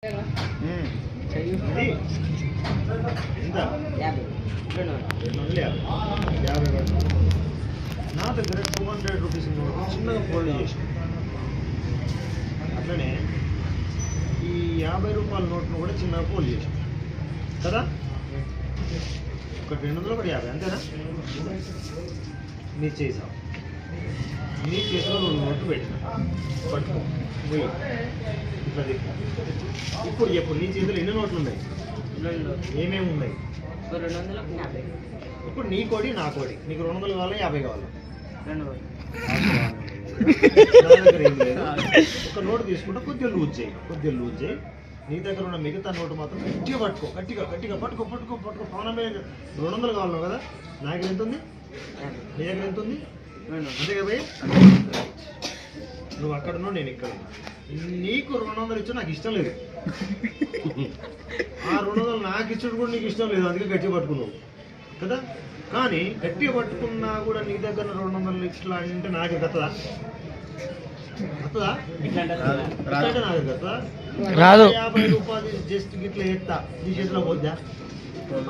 నా దగ్గర 200 rupees note చిన్నగా ఫోల్డ్ చేసి అట్లనే ఈ 50 రూపాయల నోట్ను కూడా చిన్నగా ఫోల్డ్ చేసి కదా, ఒకటి 200 ఒకటి 50 అంతేనా? నీ చేసావు, నీ చేతిలో 2 నోట్లు పెట్టిన పట్టుకో ఇట్లా దిక్కు. ఇప్పుడు చెప్పు, నీ చేతిలో ఎన్ని నోట్లు ఉన్నాయి? ఏమేమి ఉన్నాయి? ఇప్పుడు నీ కోడి నా కోడి, నీకు 200 కావాలా 50 కావాలా? నా దగ్గర ఏం లేదు. ఒక నోటు తీసుకుంటే కొద్దిగా లూజ్ చేయి. నీ దగ్గర ఉన్న మిగతా నోటు మాత్రం గట్టిగా పట్టుకో, గట్టిగా పట్టుకో పానమే. 200 కావాలి కదా, నా దగ్గర ఎంత ఉంది? నీ దగ్గర ఎంత ఉంది? అంతే కదా భయ్? నువ్వు అక్కడ ఉన్నావు, నేను ఇక్కడ. నీకు 200 ఇచ్చా నాకు ఇష్టం లేదు, ఆ 200 నాకు ఇచ్చడం కూడా నీకు ఇష్టం లేదు, అందుకే గట్టిగా పట్టుకున్నావు కదా. కానీ గట్టిగా పట్టుకున్నా కూడా నీ దగ్గర 200 ఇట్లా అంటే నాకు కత్తదా? నాకు కత్తదా? రాదు. 50 రూపాయలు జస్ట్ గిట్లా ఎత్తా నీ చేతిలో పోద్దా?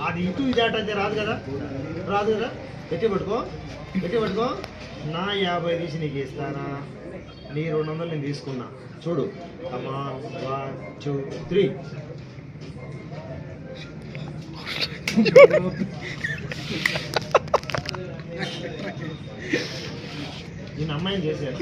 అది ఇటు ఇది అట రాదు కదా. గట్టి పట్టుకో. నా 50 తీసి నీకు ఇస్తానా? నీ 200 నేను తీసుకున్నా. చూడు, అమ్మా 1 2 3. నేను అమ్మాయిని చేశాను.